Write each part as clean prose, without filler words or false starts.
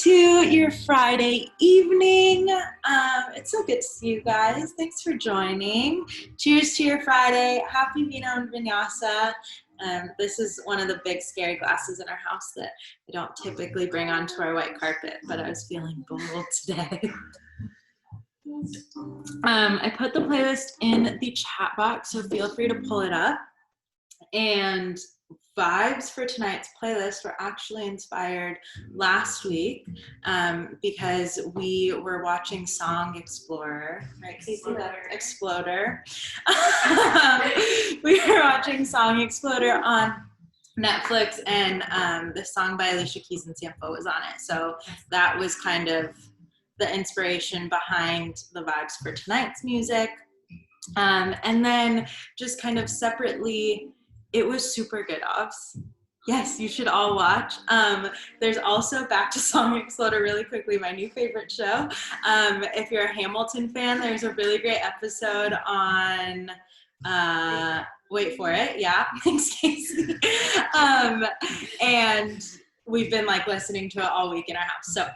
to your Friday evening. It's so good to see you guys. Thanks for joining. Cheers to your Friday. Happy Vino and Vinyasa. This is one of the big scary glasses in our house that we don't typically bring onto our white carpet, but I was feeling bold today. I put the playlist in the chat box, so feel free to pull it up. And vibes for tonight's playlist were actually inspired last week because we were watching Song Explorer, right, Casey? Exploder. We were watching Song Exploder on Netflix, and the song by Alicia Keys and Sampo was on it. So that was kind of the inspiration behind the vibes for tonight's music. And then just kind of separately, it was super good, Ovs. Yes, you should all watch. There's also, back to Song Exploder really quickly, my new favorite show. If you're a Hamilton fan, there's a really great episode on, wait for it, yeah, thanks Casey. And we've been like listening to it all week in our house. So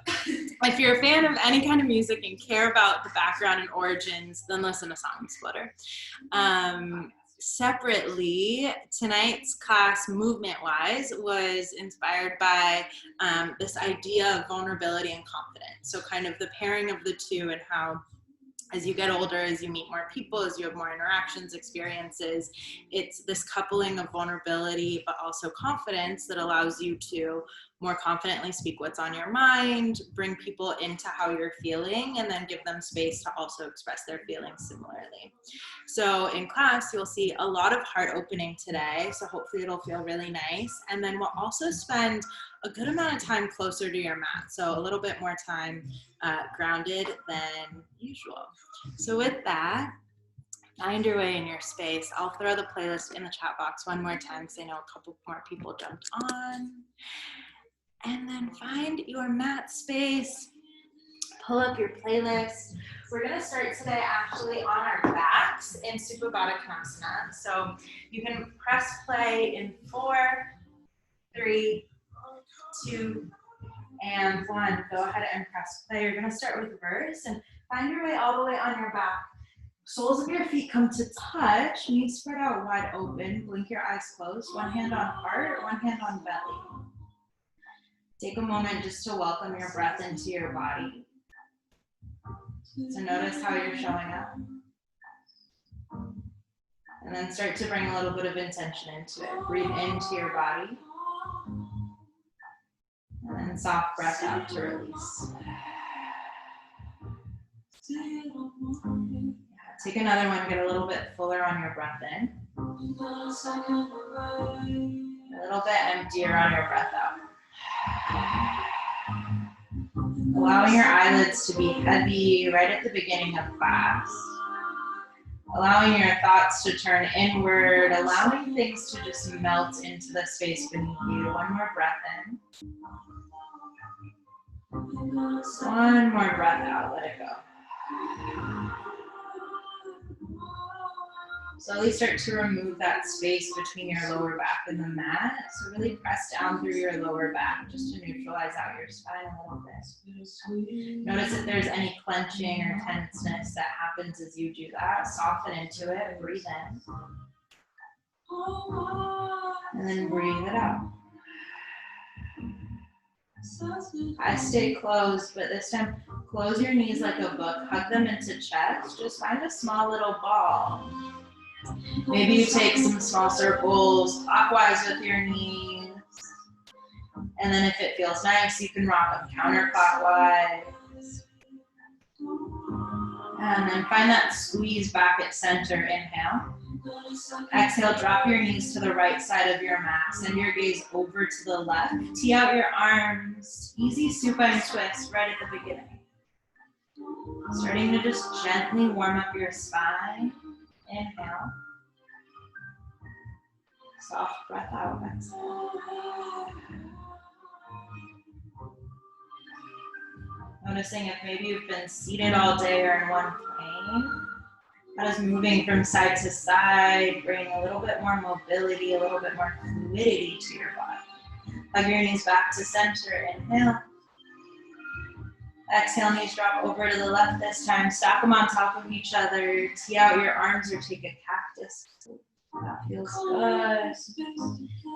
if you're a fan of any kind of music and care about the background and origins, then listen to Song Exploder. Separately, tonight's class, movement-wise, was inspired by this idea of vulnerability and confidence. So kind of the pairing of the two, and how as you get older, as you meet more people, as you have more interactions, experiences, it's this coupling of vulnerability but also confidence that allows you to more confidently speak what's on your mind, bring people into how you're feeling, and then give them space to also express their feelings similarly. So in class, you'll see a lot of heart opening today, so hopefully it'll feel really nice. And then we'll also spend a good amount of time closer to your mat, so a little bit more time grounded than usual. So with that, find your way in your space. I'll throw the playlist in the chat box one more time because I know a couple more people jumped on. And then find your mat space, pull up your playlist. We're gonna start today actually on our backs in Supta Baddha Konasana. So you can press play in 4, 3, 2, and 1. Go ahead and press play. You're gonna start with reverse and find your way all the way on your back. Soles of your feet come to touch, knees spread out wide open, blink your eyes closed, one hand on heart, one hand on belly. Take a moment just to welcome your breath into your body. So notice how you're showing up. And then start to bring a little bit of intention into it. Breathe into your body. And then soft breath out to release. Take another one, get a little bit fuller on your breath in. A little bit emptier on your breath out. Allowing your eyelids to be heavy right at the beginning of class. Allowing your thoughts to turn inward, allowing things to just melt into the space beneath you. One more breath in. One more breath out, let it go. Slowly start to remove that space between your lower back and the mat. So really press down through your lower back just to neutralize out your spine a little bit. Notice if there's any clenching or tenseness that happens as you do that. Soften into it, breathe in. And then breathe it out. Eyes stay closed, but this time close your knees like a book, hug them into chest. Just find a small little ball. Maybe you take some small circles clockwise with your knees. And then if it feels nice, you can rock them counterclockwise. And then find that squeeze back at center. Inhale. Exhale, drop your knees to the right side of your mat. Send your gaze over to the left. Tee out your arms. Easy supine twist right at the beginning. Starting to just gently warm up your spine. Inhale. Soft breath out. Exhale. Noticing if maybe you've been seated all day or in one plane. That is moving from side to side, bringing a little bit more mobility, a little bit more fluidity to your body. Hug your knees back to center. Inhale. Exhale, knees drop over to the left this time. Stack them on top of each other. Tee out your arms or take a cactus. That feels good.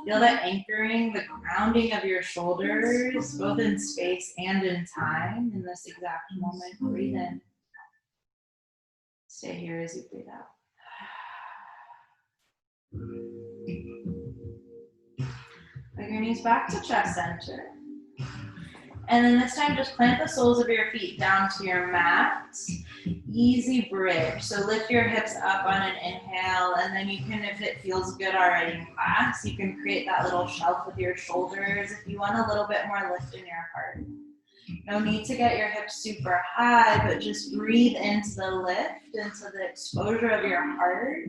Feel that anchoring, the grounding of your shoulders, both in space and in time in this exact moment. Breathe in. Stay here as you breathe out. Bring your knees back to chest center. And then this time, just plant the soles of your feet down to your mat. Easy bridge. So lift your hips up on an inhale, and then you can, if it feels good already in class, you can create that little shelf with your shoulders. If you want a little bit more lift in your heart. No need to get your hips super high, but just breathe into the lift, into the exposure of your heart,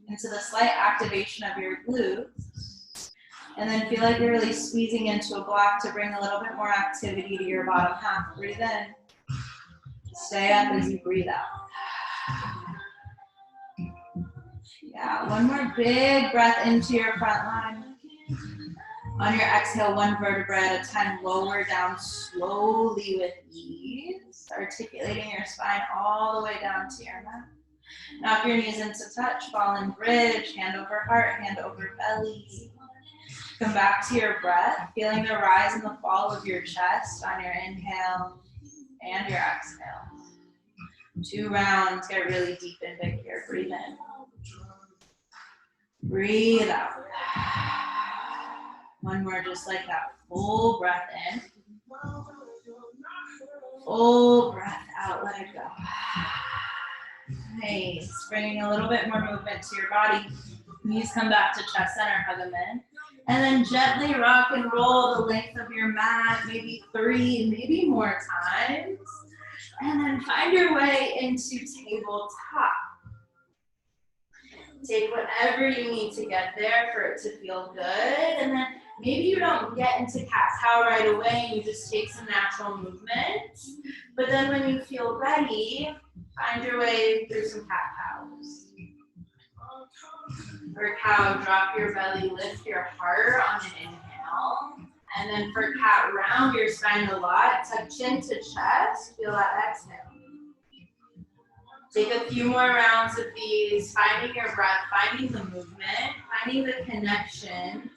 into the slight activation of your glutes. And then feel like you're really squeezing into a block to bring a little bit more activity to your bottom half. Breathe in. Stay up as you breathe out. Yeah, one more big breath into your front line. On your exhale, one vertebra at a time, lower down slowly with ease, articulating your spine all the way down to your mat. Knock your knees into touch, fall in bridge, hand over heart, hand over belly. Come back to your breath, feeling the rise and the fall of your chest on your inhale and your exhale. 2 rounds, get really deep and big here. Breathe in. Breathe out. One more just like that. Full breath in. Full breath out. Let it go. Nice. Bringing a little bit more movement to your body. Knees come back to chest center. Hug them in. And then gently rock and roll the length of your mat, maybe 3, maybe more times. And then find your way into tabletop. Take whatever you need to get there for it to feel good. And then maybe you don't get into cat-cow right away and you just take some natural movement. But then when you feel ready, find your way through some cat-cows. For cow, drop your belly, lift your heart on an inhale. And then for cat, round your spine a lot, tuck chin to chest, feel that exhale. Take a few more rounds of these, finding your breath, finding the movement, finding the connection,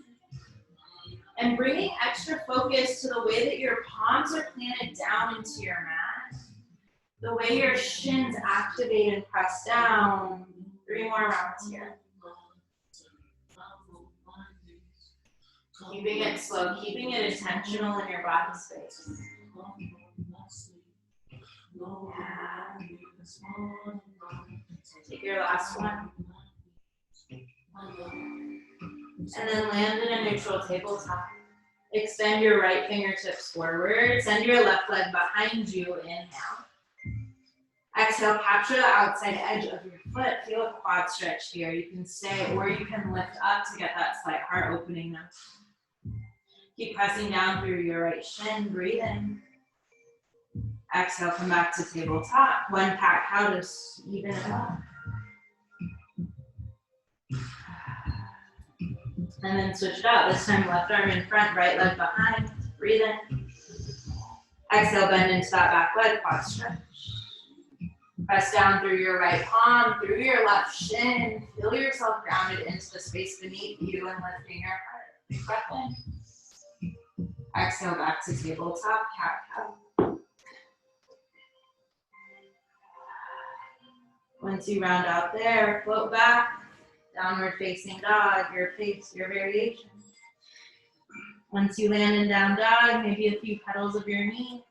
and bringing extra focus to the way that your palms are planted down into your mat, the way your shins activate and press down. 3 more rounds here. Keeping it slow, keeping it intentional in your body space. Yeah. Take your last one. And then land in a neutral tabletop. Extend your right fingertips forward. Send your left leg behind you. Inhale. Exhale, capture the outside edge of your foot. Feel a quad stretch here. You can stay or you can lift up to get that slight heart opening now. Keep pressing down through your right shin. Breathe in. Exhale, come back to tabletop. One cat-cow to even it up. And then switch it out. This time left arm in front, right leg behind. Breathe in. Exhale, bend into that back leg, quad stretch. Press down through your right palm, through your left shin. Feel yourself grounded into the space beneath you and lifting your heart. Big breath in. Exhale, back to tabletop, cat-cow. Once you round out there, float back, downward facing dog, your variation. Once you land in down dog, maybe a few petals of your knees.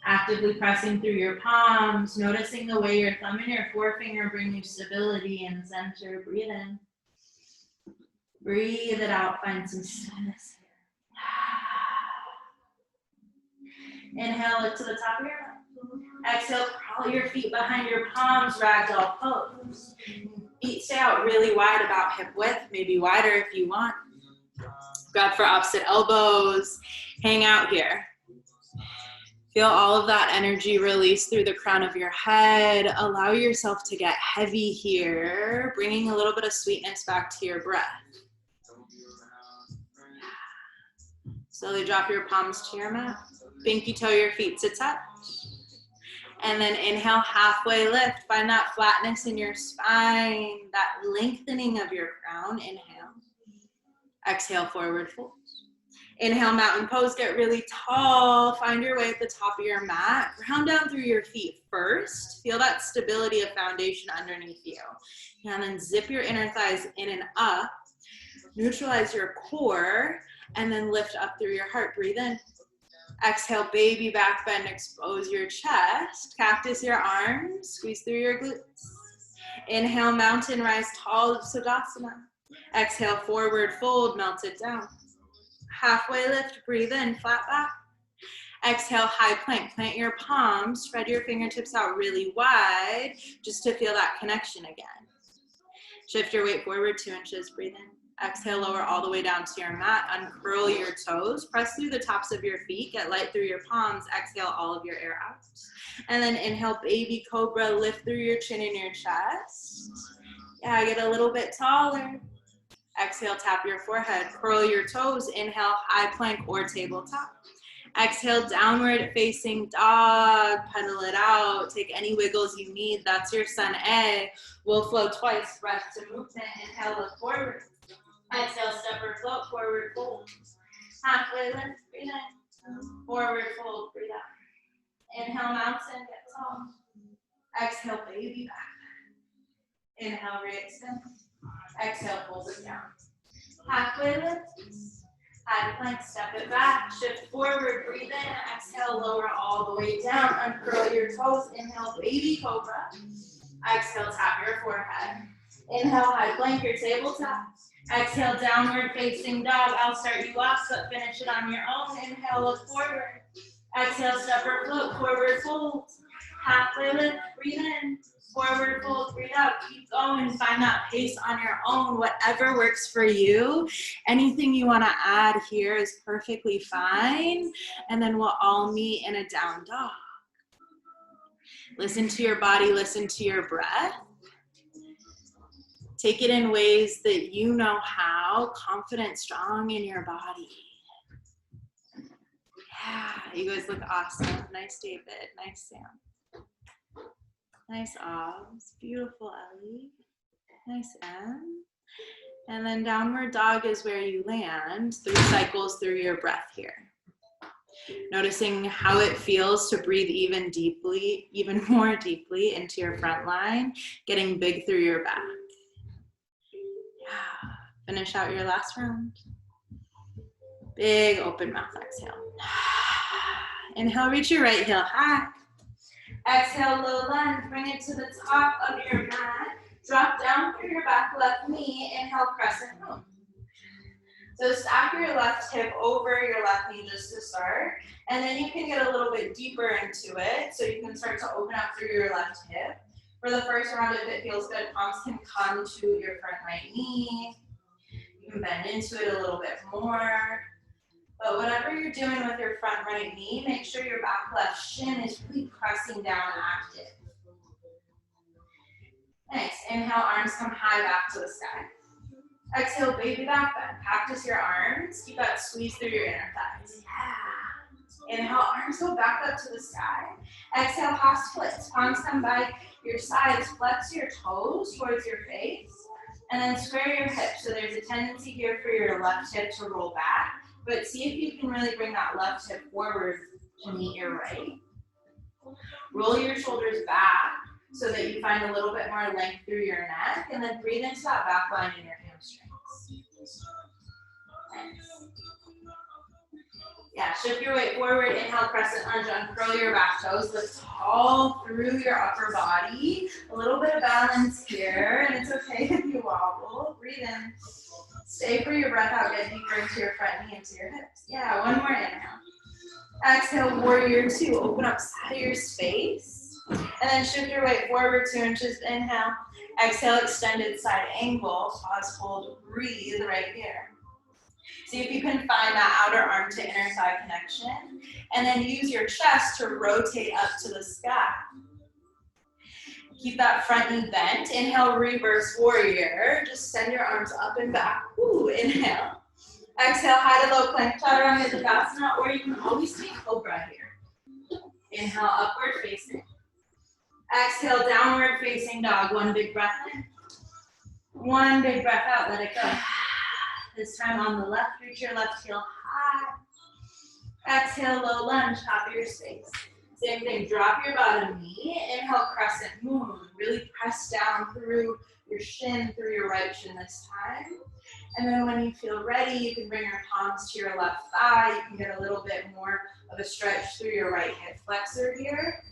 Actively pressing through your palms, noticing the way your thumb and your forefinger bring you stability and center. Breathe in. Breathe it out, find some stillness here. Inhale, look to the top of your mat. Exhale, crawl your feet behind your palms, ragdoll pose. Feet stay out really wide, about hip width, maybe wider if you want. Grab for opposite elbows, hang out here. Feel all of that energy release through the crown of your head. Allow yourself to get heavy here, bringing a little bit of sweetness back to your breath. Slowly drop your palms to your mat. Pinky toe your feet to touch. And then inhale, halfway lift. Find that flatness in your spine, that lengthening of your crown. Inhale. Exhale, forward fold. Inhale, mountain pose. Get really tall. Find your way at the top of your mat. Ground down through your feet first. Feel that stability of foundation underneath you. And then zip your inner thighs in and up. Neutralize your core. And then lift up through your heart. Breathe in. Exhale, baby back bend, expose your chest. Cactus your arms, squeeze through your glutes. Inhale, mountain rise tall, Sukhasana. Exhale, forward fold, melt it down. Halfway lift, breathe in, flat back. Exhale, high plank, plant your palms, spread your fingertips out really wide, just to feel that connection again. Shift your weight forward 2 inches, breathe in. Exhale, lower all the way down to your mat. Uncurl your toes. Press through the tops of your feet. Get light through your palms. Exhale all of your air out. And then inhale, baby cobra. Lift through your chin and your chest. Yeah, get a little bit taller. Exhale, tap your forehead. Curl your toes. Inhale, high plank or tabletop. Exhale, downward facing dog. Pedal it out. Take any wiggles you need. That's your sun A. We'll flow twice. Breath to movement. Inhale, look forward. Exhale, step or float, forward fold. Halfway lift, breathe in. Forward fold, breathe out. Inhale, mountain, get tall. Exhale, baby back. Inhale, re-extend. Exhale, fold it down. Halfway lift. High plank, step it back. Shift forward, breathe in. Exhale, lower all the way down. Uncurl your toes. Inhale, baby cobra. Exhale, tap your forehead. Inhale, high plank your tabletop. Exhale, downward facing dog. I'll start you off, but finish it on your own. Inhale, look forward. Exhale, step or float, forward fold. Halfway lift, breathe in. Forward fold, breathe out. Keep going. Find that pace on your own, whatever works for you. Anything you want to add here is perfectly fine. And then we'll all meet in a down dog. Listen to your body, listen to your breath. Take it in ways that you know how, confident, strong in your body. Yeah, you guys look awesome. Nice, David. Nice, Sam. Nice, Oz. Beautiful, Ellie. Nice, Em. And then downward dog is where you land. 3 cycles through your breath here. Noticing how it feels to breathe even more deeply into your front line, getting big through your back. Yeah. Finish out your last round. Big open mouth exhale. Inhale, reach your right heel high. Exhale, low lunge. Bring it to the top of your mat. Drop down through your back left knee. Inhale, crescent moon. So stack your left hip over your left knee just to start. And then you can get a little bit deeper into it. So you can start to open up through your left hip. For the first round, if it feels good, palms can come to your front right knee. You can bend into it a little bit more. But whatever you're doing with your front right knee, make sure your back left shin is really pressing down active. Nice. Inhale, arms come high back to the sky. Exhale, baby back bend. Cactus your arms. Keep that squeeze through your inner thighs. Yeah. Inhale, arms go back up to the sky. Exhale, half splits. Palms come by your sides. Flex your toes towards your face. And then square your hips. So there's a tendency here for your left hip to roll back. But see if you can really bring that left hip forward to meet your right. Roll your shoulders back so that you find a little bit more length through your neck. And then breathe into that back line in your hamstrings. Nice. Yeah, shift your weight forward. Inhale, crescent lunge. Uncurl your back toes. Lift tall through your upper body. A little bit of balance here. And it's okay if you wobble. Breathe in. Stay for your breath out. Get deeper into your front knee, into your hips. Yeah, one more inhale. Exhale, warrior 2. Open up side of your space. And then shift your weight forward 2 inches. Inhale. Exhale, extended side angle. Pause, hold, breathe right here. See if you can find that outer arm to inner thigh connection. And then use your chest to rotate up to the sky. Keep that front knee bent. Inhale, reverse warrior. Just send your arms up and back. Ooh, inhale. Exhale, high to low plank chaturanga dandasana, or you can always take cobra here. Inhale, upward facing. Exhale, downward facing dog. One big breath in. One big breath out, let it go. This time on the left, reach your left heel high. Exhale, low lunge, top of your space. Same thing, drop your bottom knee. Inhale, crescent moon. Really press down through your shin, through your right shin this time. And then when you feel ready, you can bring your palms to your left thigh. You can get a little bit more of a stretch through your right hip flexor here.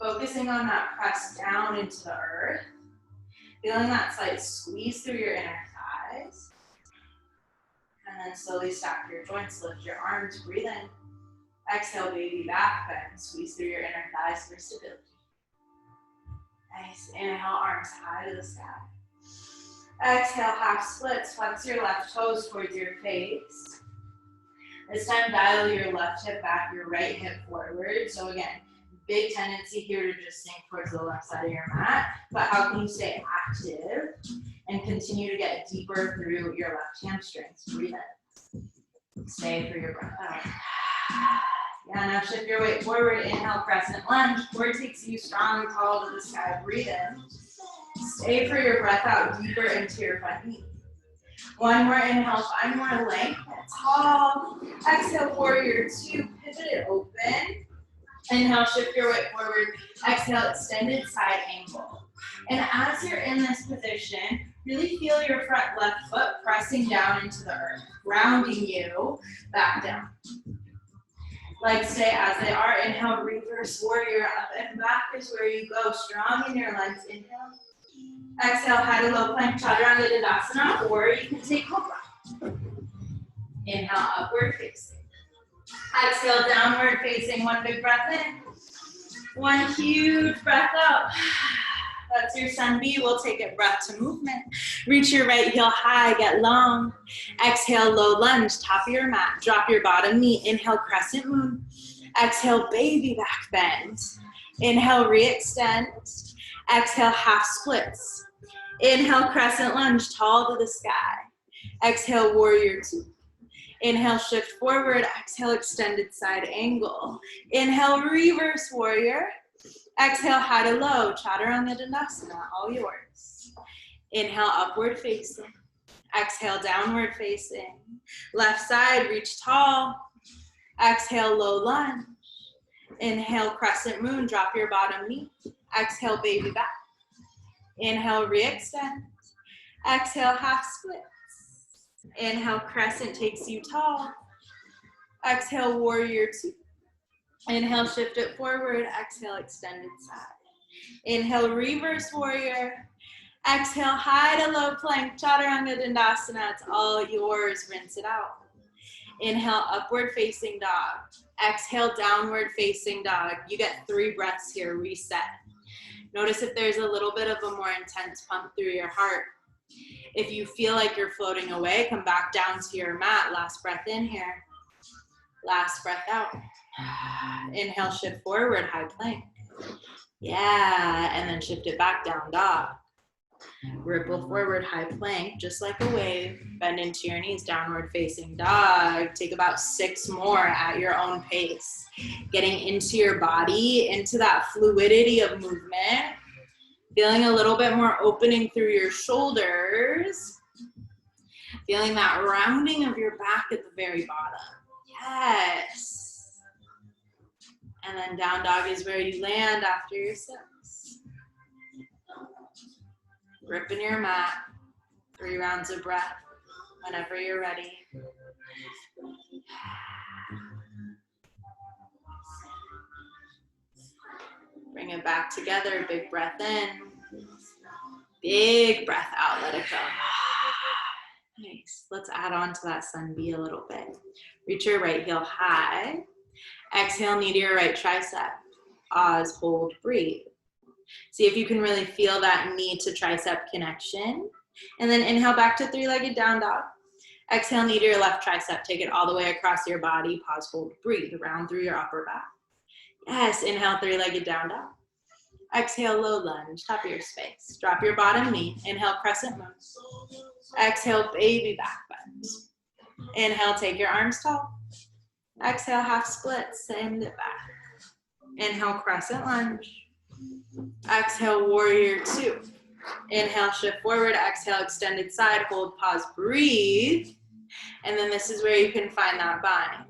Focusing on that press down into the earth. Feeling that slight squeeze through your inner thighs. And then slowly stack your joints, lift your arms, breathe in. Exhale, baby back bend. Squeeze through your inner thighs for stability. Nice. Inhale, arms high to the sky. Exhale, half splits. Flex your left toes towards your face. This time, dial your left hip back, your right hip forward. So again, big tendency here to just sink towards the left side of your mat. But how can you stay active and continue to get deeper through your left hamstrings? Breathe in. Stay for your breath out. Yeah, now shift your weight forward. Inhale, crescent lunge. Core takes you strong and tall to the sky. Breathe in. Stay for your breath out deeper into your front knee. One more inhale, find more length. Tall. Exhale, warrior two. Pivot it open. Inhale, shift your weight forward. Exhale, extended side angle. And as you're in this position, really feel your front left foot pressing down into the earth, grounding you back down. Legs stay as they are. Inhale, reverse warrior. Up and back is where you go. Strong in your legs. Inhale. Exhale, high to low plank chaturanga dandasana, or you can take cobra. Inhale, upward facing. Exhale, downward facing. One big breath in. One huge breath out. That's your sun B. We'll take it breath to movement. Reach your right heel high, get long. Exhale, low lunge, top of your mat. Drop your bottom knee. Inhale, crescent moon. Exhale, baby back bend. Inhale, re-extend. Exhale, half splits. Inhale, crescent lunge, tall to the sky. Exhale, warrior two. Inhale, shift forward. Exhale, extended side angle. Inhale, reverse warrior. Exhale, high to low, chaturanga dandasana, all yours. Inhale, upward facing. Exhale, downward facing. Left side, reach tall. Exhale, low lunge. Inhale, crescent moon, drop your bottom knee. Exhale, baby back. Inhale, re-extend. Exhale, half splits. Inhale, crescent takes you tall. Exhale, warrior two. Inhale, shift it forward. Exhale, extended side. Inhale, reverse warrior. Exhale, high to low plank, chaturanga dandasana. It's all yours. Rinse it out. Inhale, upward facing dog. Exhale, downward facing dog. You get 3 breaths here. Reset. Notice if there's a little bit of a more intense pump through your heart. If you feel like you're floating away, come back down to your mat. Last breath in here. Last breath out. Inhale, shift forward, high plank. Yeah, and then shift it back down, dog. Ripple forward, high plank, just like a wave. Bend into your knees, downward facing dog. Take about 6 more at your own pace. Getting into your body, into that fluidity of movement. Feeling a little bit more opening through your shoulders. Feeling that rounding of your back at the very bottom. Yes. And then down dog is where you land after your 6. Grip in your mat. 3 rounds of breath whenever you're ready. Bring it back together. Big breath in. Big breath out. Let it go. Nice. Let's add on to that sun B a little bit. Reach your right heel high. Exhale, knee to your right tricep. Pause, hold, breathe. See if you can really feel that knee to tricep connection. And then inhale back to 3-legged down dog. Exhale, knee to your left tricep. Take it all the way across your body. Pause, hold, breathe. Round through your upper back. Yes, inhale, 3-legged down dog. Exhale, low lunge, top of your space. Drop your bottom knee. Inhale, crescent moon. Exhale, baby back bend. Inhale, take your arms tall. Exhale, half split, send it back. Inhale, crescent lunge. Exhale, warrior two. Inhale, shift forward. Exhale, extended side, hold, pause, breathe. And then this is where you can find that bind.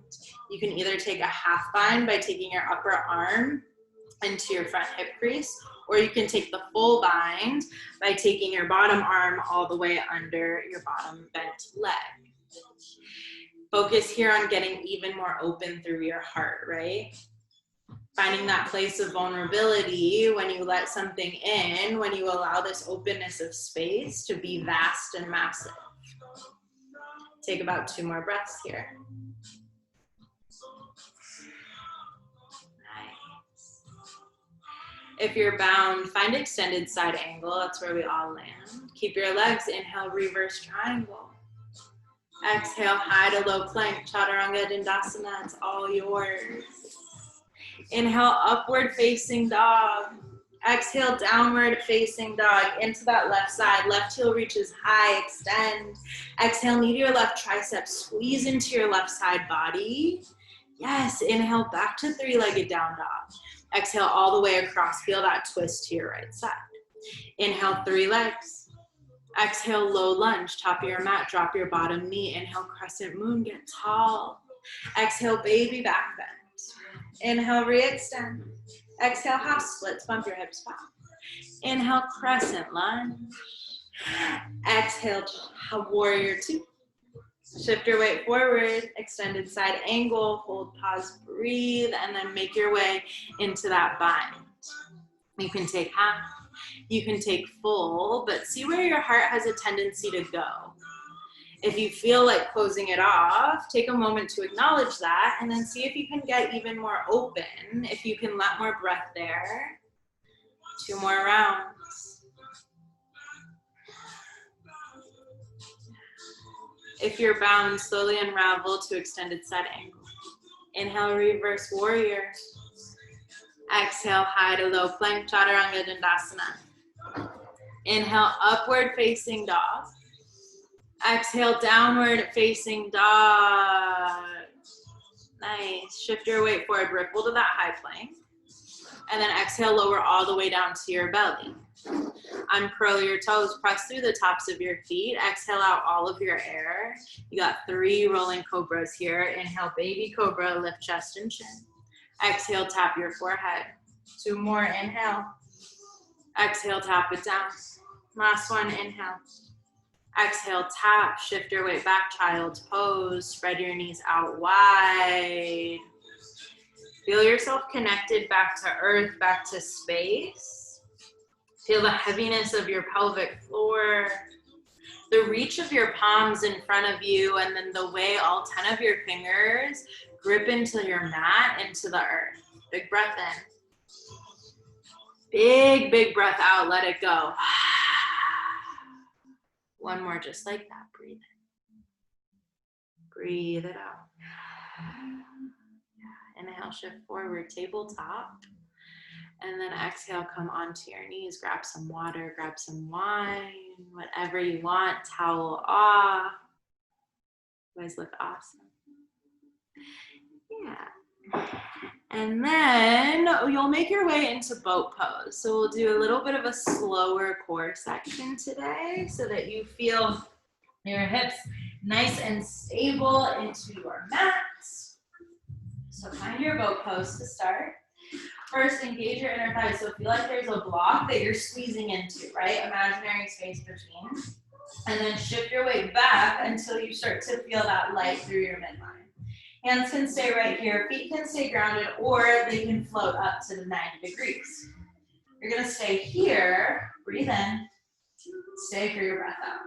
You can either take a half bind by taking your upper arm into your front hip crease, or you can take the full bind by taking your bottom arm all the way under your bottom bent leg. Focus here on getting even more open through your heart, right? Finding that place of vulnerability when you let something in, when you allow this openness of space to be vast and massive. Take about 2 more breaths here. Nice. If you're bound, find extended side angle. That's where we all land. Keep your legs. Inhale, reverse triangle. Exhale, high to low plank, Chaturanga Dandasana. It's all yours. Inhale, upward facing dog. Exhale, downward facing dog into that left side. Left heel reaches high, extend. Exhale, knee to your left tricep, squeeze into your left side body. Yes, inhale, back to 3-legged down dog. Exhale, all the way across, feel that twist to your right side. Inhale, 3 legs. Exhale, low lunge, top of your mat, drop your bottom knee. Inhale, crescent moon, get tall. Exhale, baby back bend. Inhale, re-extend. Exhale, half splits, bump your hips back. Inhale, crescent lunge. Exhale, warrior two. Shift your weight forward, extended side angle, hold, pause, breathe, and then make your way into that bind. You can take half, you can take full, but see where your heart has a tendency to go. If you feel like closing it off, take a moment to acknowledge that, and then see if you can get even more open, if you can let more breath there. 2 more rounds. If you're bound, slowly unravel to extended side angle. Inhale, reverse warrior. Exhale, high to low plank, Chaturanga Dandasana. Inhale, upward facing dog. Exhale, downward facing dog. Nice. Shift your weight forward, ripple to that high plank. And then exhale, lower all the way down to your belly. Uncurl your toes, press through the tops of your feet. Exhale out all of your air. You got 3 rolling cobras here. Inhale, baby cobra, lift chest and chin. Exhale, tap your forehead. 2 more, inhale. Exhale, tap it down. Last one, inhale. Exhale, tap, shift your weight back, child's pose. Spread your knees out wide. Feel yourself connected back to earth, back to space. Feel the heaviness of your pelvic floor. The reach of your palms in front of you, and then the way all 10 of your fingers grip into your mat, into the earth. Big breath in. Big, big breath out, let it go. 1 more just like that, breathe in. Breathe it out. Inhale, shift forward, tabletop. And then exhale, come onto your knees, grab some water, grab some wine, whatever you want, towel off. You guys look awesome. Yeah. And then you'll make your way into boat pose. So we'll do a little bit of a slower core section today so that you feel your hips nice and stable into your mats. So find your boat pose to start. First, engage your inner thighs. So feel like there's a block that you're squeezing into, right? Imaginary space between. And then shift your weight back until you start to feel that light through your midline. Hands can stay right here, feet can stay grounded, or they can float up to the 90 degrees. You're gonna stay here, breathe in, stay for your breath out.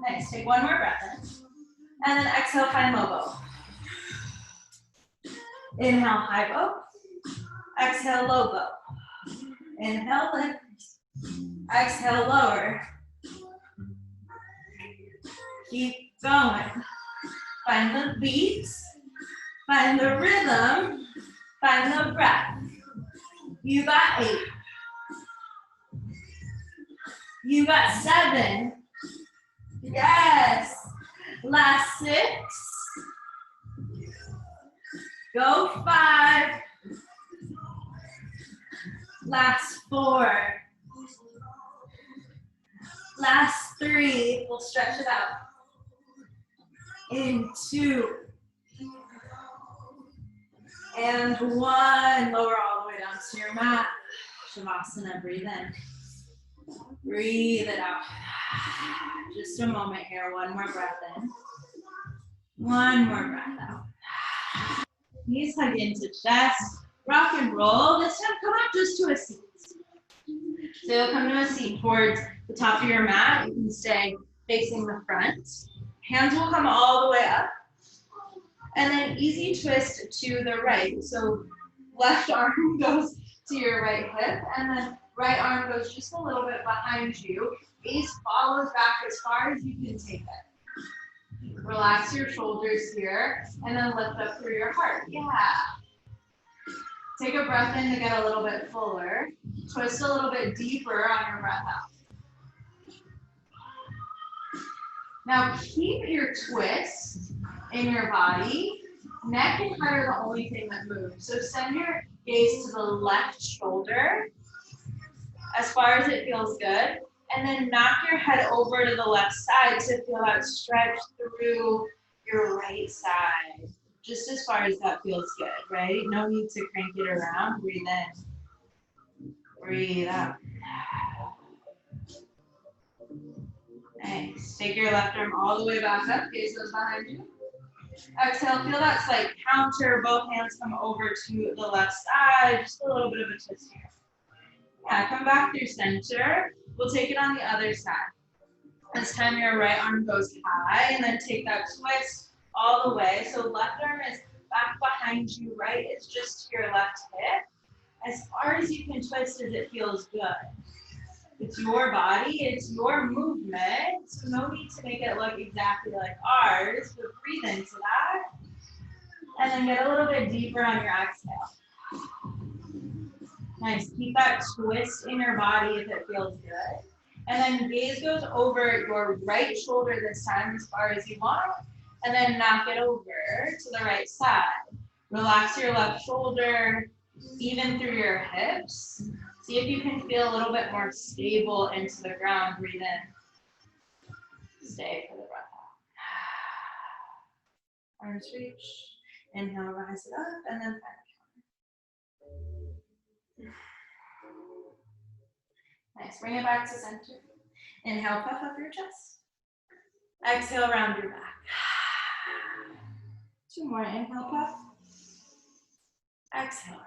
Nice, take 1 more breath in. And then exhale, find low boat. Inhale, high boat. Exhale, low boat. Inhale, lift. Exhale, lower. Keep going. Find the beats, find the rhythm, find the breath. You got 8. You got 7. Yes. Last 6. Go 5. Last 4. Last 3. We'll stretch it out. In 2. And 1. Lower all the way down to your mat. Shavasana, breathe in. Breathe it out. Just a moment here. One more breath in. One more breath out. Knees hug into chest. Rock and roll. This time come up just to a seat. So you'll come to a seat towards the top of your mat. You can stay facing the front. Hands will come all the way up. And then easy twist to the right. So left arm goes to your right hip, and then right arm goes just a little bit behind you. Gaze follows back as far as you can take it. Relax your shoulders here, and then lift up through your heart. Yeah. Take a breath in to get a little bit fuller. Twist a little bit deeper on your breath out. Now keep your twist in your body. Neck and heart are the only thing that moves. So send your gaze to the left shoulder as far as it feels good. And then knock your head over to the left side to feel that stretch through your right side. Just as far as that feels good, right? No need to crank it around. Breathe in. Breathe out. Nice. Take your left arm all the way back up. Gaze goes behind you. Exhale, feel that slight counter. Both hands come over to the left side. Just a little bit of a twist here. Yeah, come back through center. We'll take it on the other side. This time your right arm goes high, and then take that twist all the way. So left arm is back behind you, right is just to your left hip. As far as you can twist as it feels good. It's your body, it's your movement, so no need to make it look exactly like ours, but breathe into that. And then get a little bit deeper on your exhale. Nice, keep that twist in your body if it feels good. And then gaze goes over your right shoulder this time as far as you want, and then knock it over to the right side. Relax your left shoulder, even through your hips. See if you can feel a little bit more stable into the ground. Breathe in. Stay for the breath out. Arms reach. Inhale, rise it up, and then final. Nice. Bring it back to center. Inhale, puff up your chest. Exhale, round your back. 2 more. Inhale, puff. Exhale, round.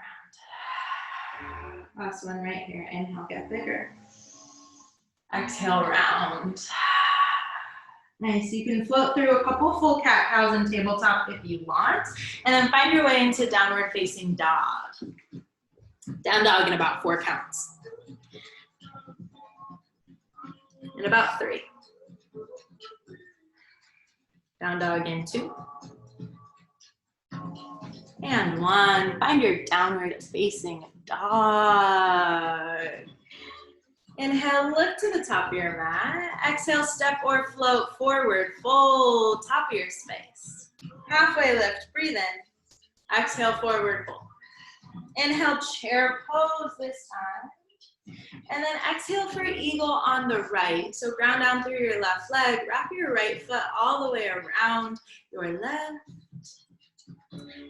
Last one right here. Inhale, get bigger. Exhale, round. Nice. You can float through a couple full cat cows and tabletop if you want. And then find your way into downward facing dog. Down dog in about 4 counts. In about 3. Down dog in 2. And 1. Find your downward facing dog. Inhale, lift to the top of your mat. Exhale, step or float forward, fold, top of your space. Halfway lift, breathe in. Exhale, forward fold. Inhale, chair pose this time. And then exhale for eagle on the right. So ground down through your left leg. Wrap your right foot all the way around your left.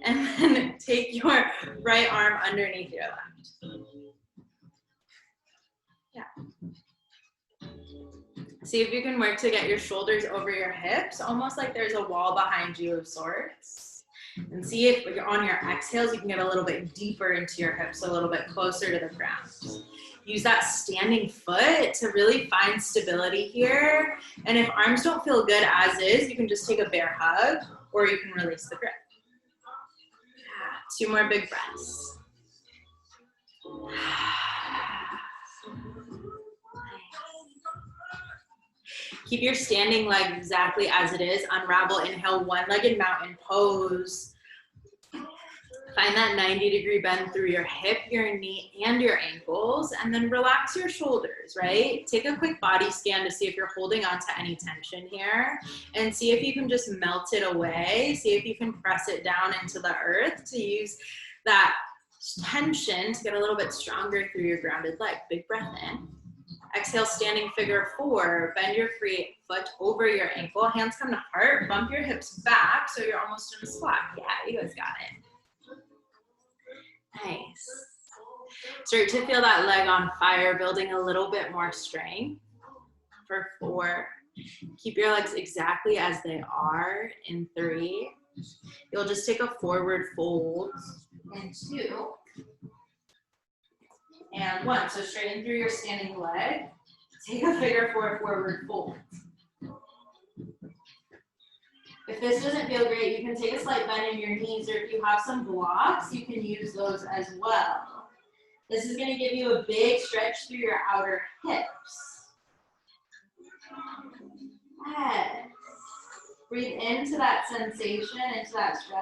And then take your right arm underneath your left. Yeah. See if you can work to get your shoulders over your hips, almost like there's a wall behind you of sorts. And see if you're on your exhales, you can get a little bit deeper into your hips, a little bit closer to the ground. Use that standing foot to really find stability here. And if arms don't feel good as is, you can just take a bear hug, or you can release the grip. 2 more big breaths. Keep your standing leg exactly as it is. Unravel, inhale, one-legged mountain pose. Find that 90-degree bend through your hip, your knee, and your ankles, and then relax your shoulders, right? Take a quick body scan to see if you're holding on to any tension here, and see if you can just melt it away. See if you can press it down into the earth to use that tension to get a little bit stronger through your grounded leg. Big breath in. Exhale, standing figure 4. Bend your free foot over your ankle. Hands come to heart. Bump your hips back so you're almost in a squat. Yeah, you guys got it. Nice. Start to feel that leg on fire, building a little bit more strength. For 4. Keep your legs exactly as they are in 3. You'll just take a forward fold in 2. And 1. So straighten through your standing leg. Take a figure 4 forward fold. If this doesn't feel great, you can take a slight bend in your knees, or if you have some blocks, you can use those as well. This is going to give you a big stretch through your outer hips. Yes. Breathe into that sensation, into that stretch.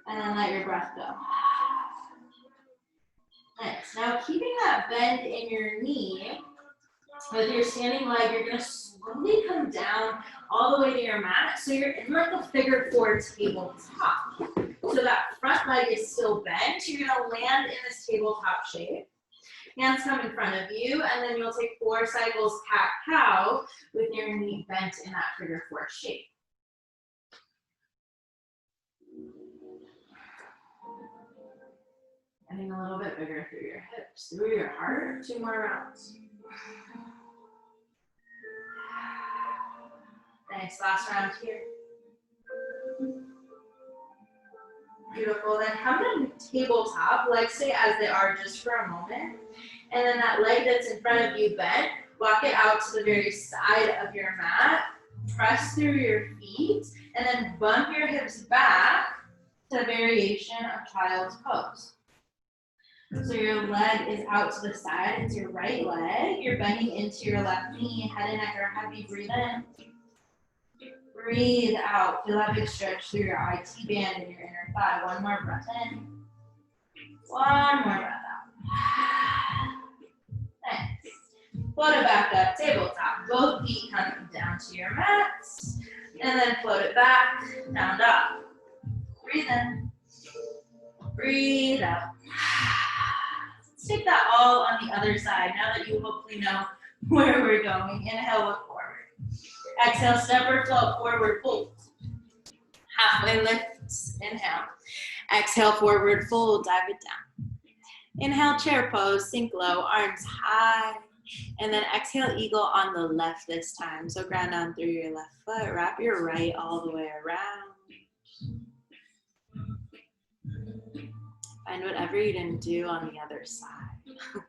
And then let your breath go. Nice. Now keeping that bend in your knee, with your standing leg, you're going to slowly come down all the way to your mat. So you're in like a figure 4 tabletop. So that front leg is still bent. You're going to land in this tabletop shape. Hands come in front of you, and then you'll take 4 cycles cat-cow with your knee bent in that figure 4 shape. Getting a little bit bigger through your hips, through your heart. 2 more rounds. Nice, last round here. Beautiful, then come to tabletop, legs stay as they are just for a moment. And then that leg that's in front of you bent, walk it out to the very side of your mat, press through your feet, and then bump your hips back to a variation of child's pose. So your leg is out to the side, it's your right leg, you're bending into your left knee, head and neck are heavy, breathe in. Breathe out, feel that big stretch through your IT band and your inner thigh. 1 more breath in. 1 more breath out. Nice. Float it back up, tabletop. Both feet come down to your mats. And then float it back, down dog. Breathe in. Breathe out. Let's take that all on the other side now that you hopefully know where we're going. Inhale, look forward. Exhale, step or float, forward fold. Halfway lifts, inhale. Exhale, forward fold, dive it down. Inhale, chair pose, sink low, arms high. And then exhale, eagle on the left this time. So ground down through your left foot, wrap your right all the way around. Find whatever you didn't do on the other side.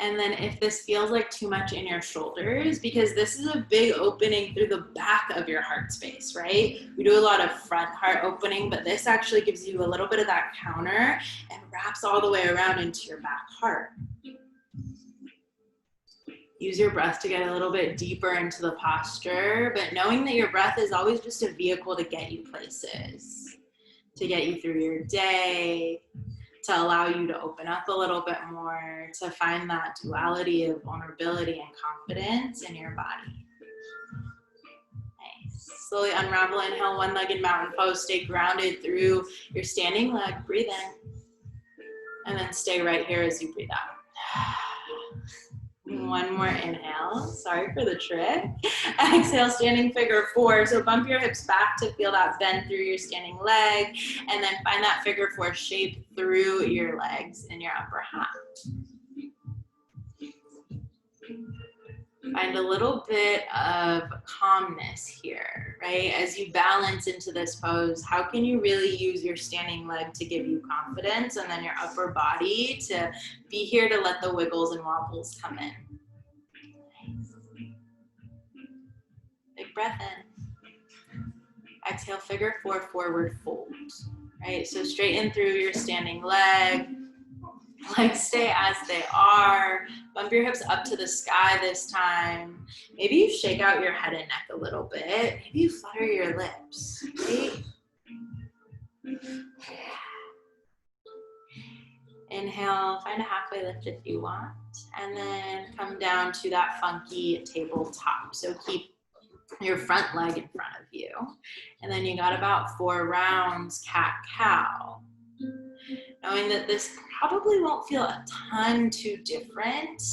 And then if this feels like too much in your shoulders, because this is a big opening through the back of your heart space, right? We do a lot of front heart opening, but this actually gives you a little bit of that counter and wraps all the way around into your back heart. Use your breath to get a little bit deeper into the posture, but knowing that your breath is always just a vehicle to get you places, to get you through your day, to allow you to open up a little bit more, to find that duality of vulnerability and confidence in your body. Nice. Slowly unravel, inhale, 1-legged mountain pose. Stay grounded through your standing leg. Breathe in. And then stay right here as you breathe out. 1 more inhale. Sorry for the trick. Exhale, standing figure 4. So bump your hips back to feel that bend through your standing leg. And then find that figure 4 shape through your legs in your upper half. Find a little bit of calmness here, right? As you balance into this pose, how can you really use your standing leg to give you confidence, and then your upper body to be here to let the wiggles and wobbles come in. Big breath in. Exhale, figure 4, forward fold, right? So straighten through your standing leg. Legs stay as they are. Bump your hips up to the sky this time. Maybe you shake out your head and neck a little bit. Maybe you flutter your lips, right? Inhale, find a halfway lift if you want, and then come down to that funky tabletop. So keep your front leg in front of you, and then you got about 4 rounds cat-cow. Knowing that this probably won't feel a ton too different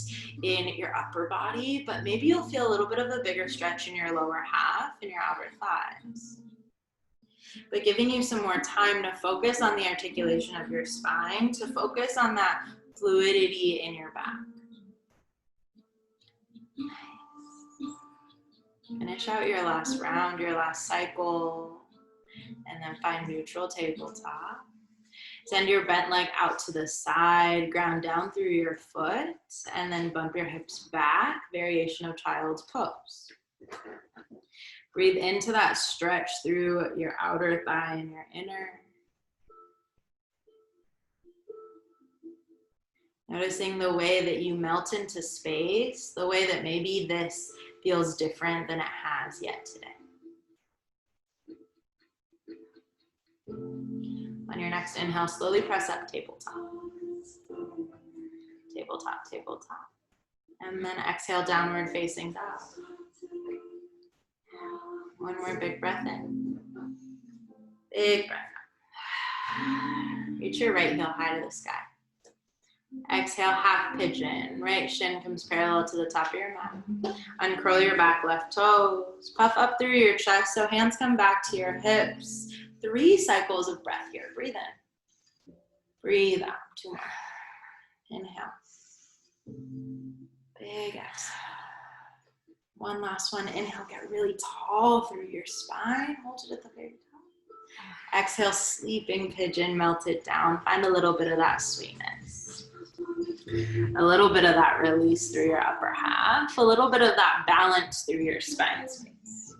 in your upper body, but maybe you'll feel a little bit of a bigger stretch in your lower half and your outer thighs. But giving you some more time to focus on the articulation of your spine, to focus on that fluidity in your back. Finish out your last round, your last cycle, and then find neutral tabletop. Send your bent leg out to the side, ground down through your foot, and then bump your hips back, variation of child's pose. Breathe into that stretch through your outer thigh and your inner. Noticing the way that you melt into space, the way that maybe this feels different than it has yet today. On your next inhale, slowly press up, tabletop. Tabletop, tabletop. And then exhale, downward facing dog. One more big breath in. Big breath out. Reach your right heel high to the sky. Exhale, half pigeon. Right shin comes parallel to the top of your mat. Uncurl your back left toes. Puff up through your chest so hands come back to your hips. 3 cycles of breath here. Breathe in. Breathe out. 2 more. Inhale. Big exhale. One last one. Inhale, get really tall through your spine. Hold it at the very top. Exhale, sleeping pigeon, melt it down. Find a little bit of that sweetness. A little bit of that release through your upper half. A little bit of that balance through your spine space.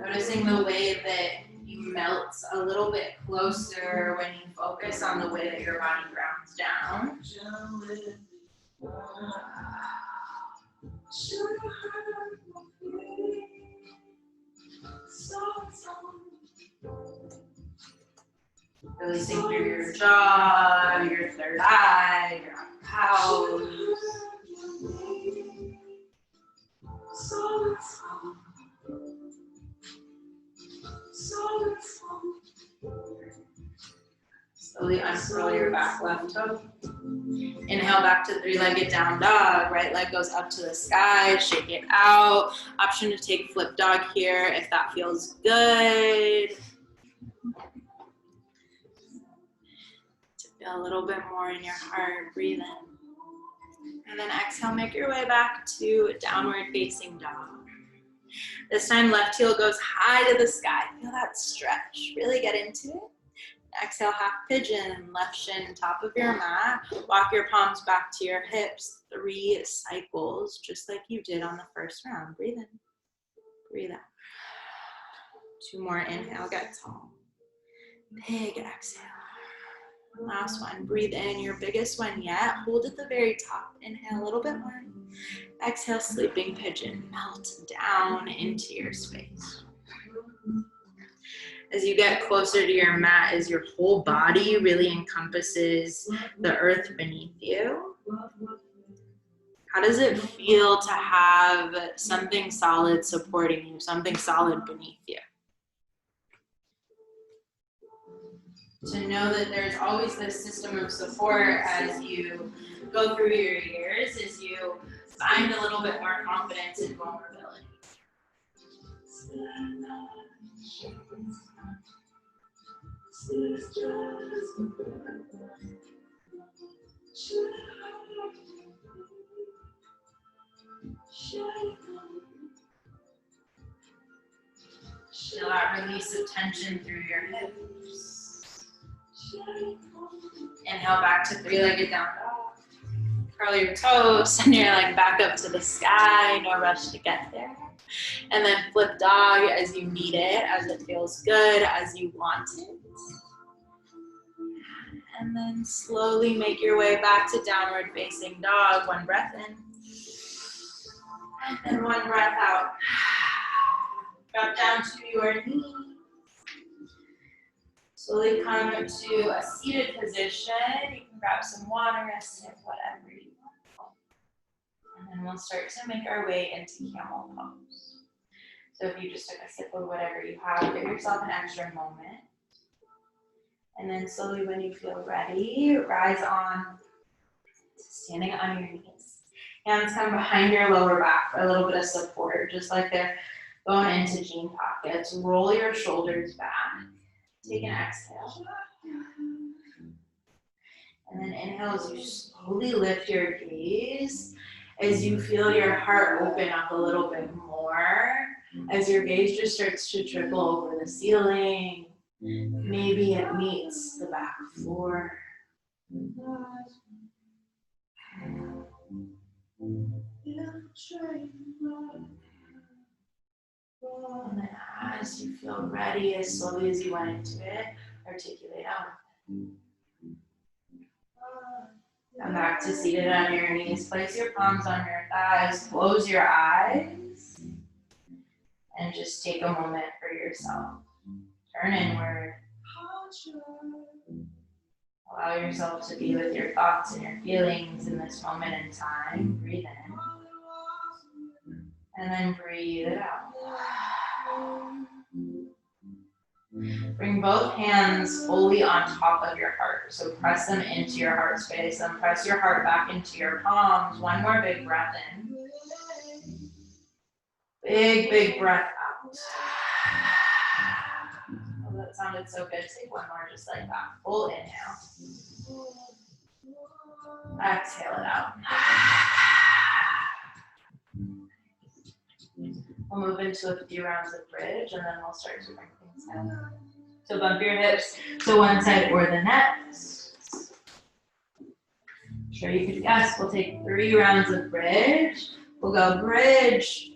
Noticing the way that you melt a little bit closer when you focus on the way that your body grounds down. Releasing through your jaw, your third eye, your pouch. Slowly uncurl your back left toe. Inhale back to 3-legged down dog. Right leg goes up to the sky. Shake it out. Option to take flip dog here if that feels good. To feel a little bit more in your heart. Breathe in. And then exhale, make your way back to downward facing dog. This time left heel goes high to the sky. Feel that stretch. Really get into it. Exhale, half pigeon, left shin, top of your mat. Walk your palms back to your hips. 3 cycles, just like you did on the first round. Breathe in, breathe out. 2 more, inhale, get tall. Big exhale. Last one, breathe in, your biggest one yet. Hold at the very top. Inhale a little bit more. Exhale, sleeping pigeon, melt down into your space. As you get closer to your mat, as your whole body really encompasses the earth beneath you, how does it feel to have something solid supporting you, something solid beneath you? To know that there's always this system of support as you go through your years, as you find a little bit more confidence and vulnerability. Feel that release of tension through your hips. Inhale back to 3-legged down dog. Curl your toes, send your leg back up to the sky. No rush to get there. And then flip dog as you need it, as it feels good, as you want it. And then slowly make your way back to downward facing dog. 1 breath in. And then 1 breath out. Drop down to your knees. Slowly come to a seated position. You can grab some water, a sip, whatever you want. And then we'll start to make our way into camel pose. So if you just took a sip of whatever you have, give yourself an extra moment. And then slowly when you feel ready, rise on to standing on your knees. Hands come behind your lower back for a little bit of support, just like they're going into jean pockets. Roll your shoulders back. Take an exhale. And then inhale as you slowly lift your gaze, as you feel your heart open up a little bit more, as your gaze just starts to trickle over the ceiling. Maybe it meets the back floor. And then as you feel ready, as slowly as you went into it, articulate out. Come back to seated on your knees. Place your palms on your thighs. Close your eyes. And just take a moment for yourself. Turn inward. Allow yourself to be with your thoughts and your feelings in this moment in time. Breathe in. And then breathe it out. Bring both hands fully on top of your heart. So press them into your heart space and press your heart back into your palms. One more big breath in. Big breath out. Oh, that sounded so good. Take one more just like that. Full inhale. Exhale it out. We'll move into a few rounds of bridge and then we'll start to bring things down. So bump your hips to one side or the next. Sure you can guess, we'll take 3 rounds of bridge. We'll go bridge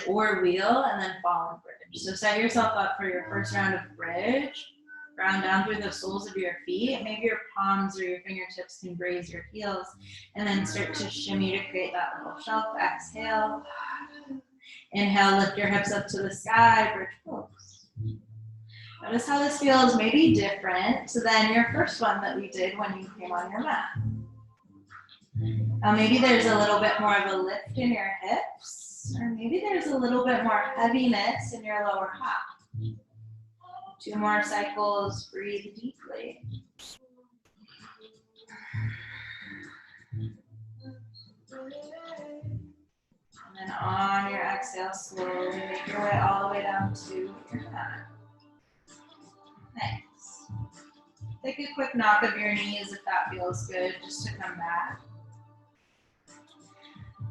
or wheel, and then fall and bridge. So set yourself up for your first round of bridge. Ground down through the soles of your feet. Maybe your palms or your fingertips can graze your heels. And then start to shimmy to create that little shelf. Exhale. Inhale, lift your hips up to the sky, bridge pose. Notice how this feels maybe different than your first one that we did when you came on your mat. Now maybe there's a little bit more of a lift in your hips, or maybe there's a little bit more heaviness in your lower half. 2 more cycles, breathe deeply. And then on your exhale, slowly make your way all the way down to your mat. Nice. Take a quick knock of your knees if that feels good, just to come back.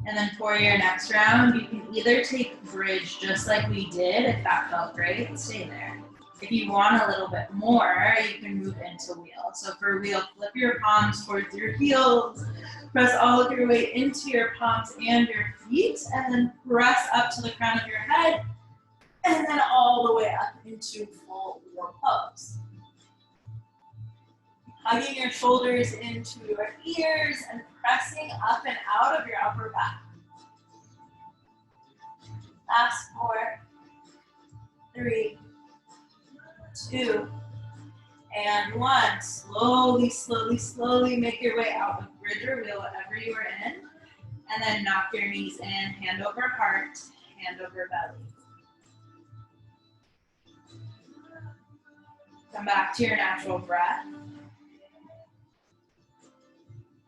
And then for your next round, you can either take bridge just like we did, if that felt great, stay there. If you want a little bit more, you can move into wheel. So for wheel, flip your palms towards your heels, press all of your weight into your palms and your feet, and then press up to the crown of your head, and then all the way up into full wheel pose. Hugging your shoulders into your ears and pressing up and out of your upper back. Last 4, 3, 2, and 1. Slowly make your way out of bridge or wheel, whatever you are in. And then knock your knees in, hand over heart, hand over belly. Come back to your natural breath.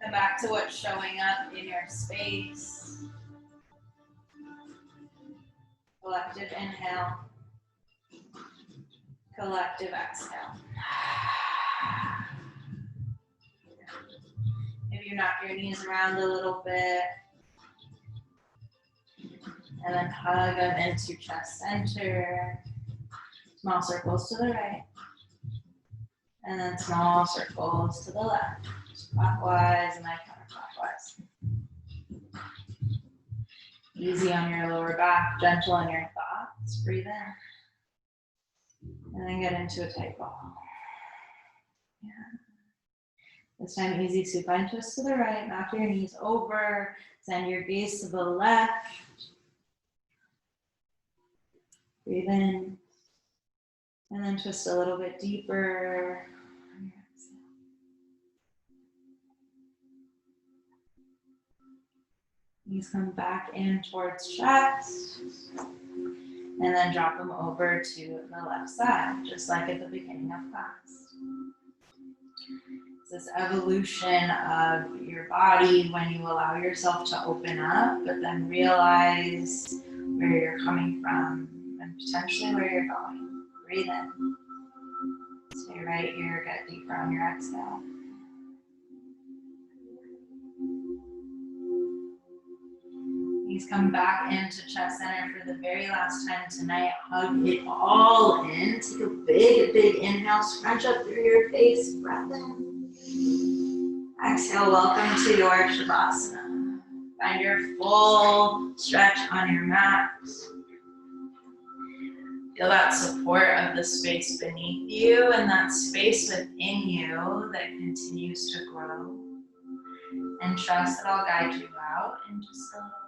Come back to what's showing up in your space. Collective inhale. Collective exhale. Maybe you knock your knees around a little bit. And then hug them into chest center. Small circles to the right. And then small circles to the left. Clockwise and then counterclockwise. Easy on your lower back, gentle on your thoughts. Breathe in. And then get into a tight ball. Yeah. This time, easy supine twist to the right. Knock your knees over. Send your gaze to the left. Breathe in. And then twist a little bit deeper. Knees come back in towards chest. And then drop them over to the left side, just like at the beginning of class. It's this evolution of your body when you allow yourself to open up, but then realize where you're coming from and potentially where you're going. Breathe in. Stay right here, get deeper on your exhale. Knees come back into chest center for the very last time tonight. Hug it all in. Take a big, big inhale. Scrunch up through your face. Breath in. Exhale. Welcome to your Shavasana. Find your full stretch on your mat. Feel that support of the space beneath you and that space within you that continues to grow. And trust that I'll guide you out in just a little bit.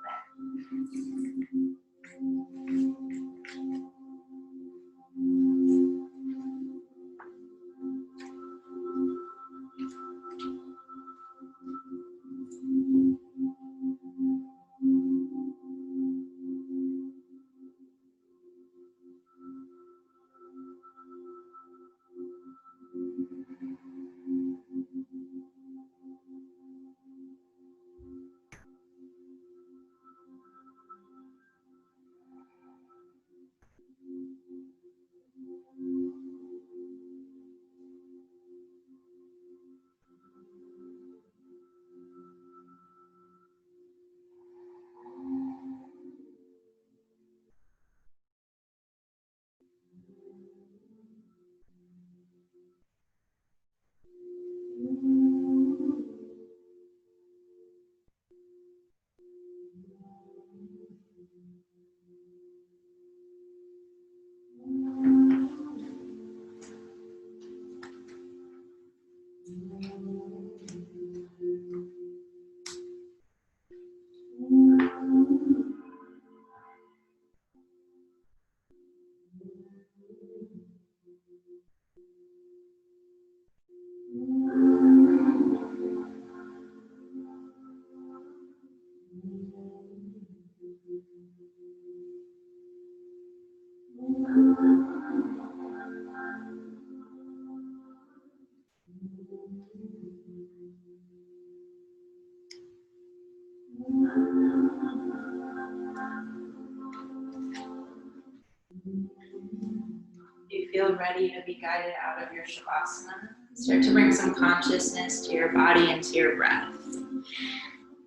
You feel ready to be guided out of your Shavasana. Start to bring some consciousness to your body and to your breath.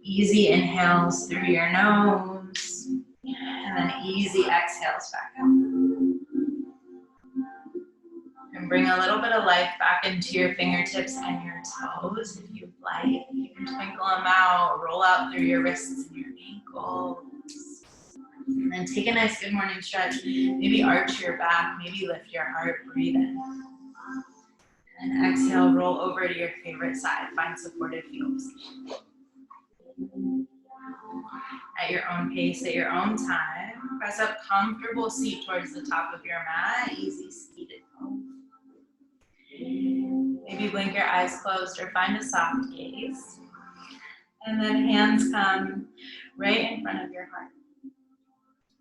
Easy inhales through your nose, and then easy exhales back out. And bring a little bit of life back into your fingertips and your toes if you'd like. You can twinkle them out, roll out through your wrists and your ankles. And then take a nice good morning stretch. Maybe arch your back, maybe lift your heart, breathe in. And exhale, roll over to your favorite side. Find supported fetal position. At your own pace, at your own time, press up comfortable seat towards the top of your mat. Easy seated pose. Maybe blink your eyes closed or find a soft gaze. And then hands come right in front of your heart.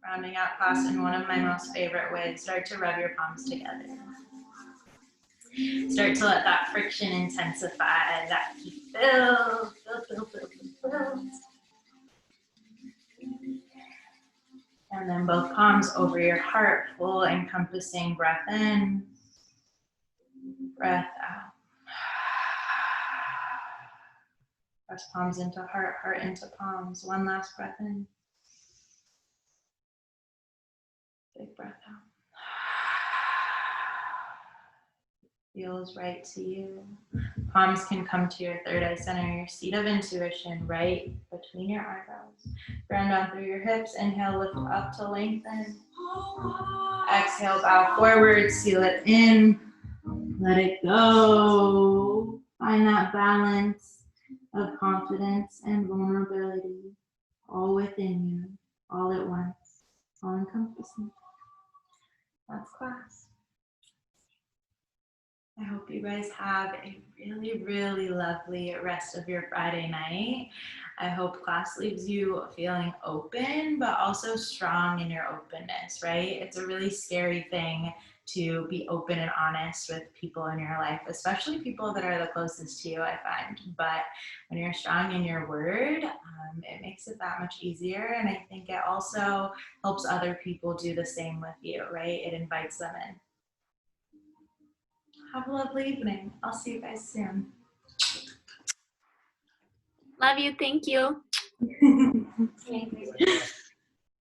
Rounding out class in one of my most favorite ways. Start to rub your palms together. Start to let that friction intensify, that heat build. And then both palms over your heart, full encompassing breath in, breath out. Press palms into heart, heart into palms. One last breath in. Big breath out. Feels right to you. Palms can come to your third eye center, your seat of intuition, right between your eyebrows. Ground down through your hips. Inhale, lift up to lengthen. Exhale, bow forward, seal it in. Let it go. Find that balance of confidence and vulnerability, all within you, all at once, all encompassing. That's class. I hope you guys have a really, really lovely rest of your Friday night. I hope class leaves you feeling open, but also strong in your openness, right? It's a really scary thing to be open and honest with people in your life, especially people that are the closest to you, I find. But when you're strong in your word, it makes it that much easier. And I think it also helps other people do the same with you, right? It invites them in. Have a lovely evening. I'll see you guys soon. Love you. Thank you. Thanks.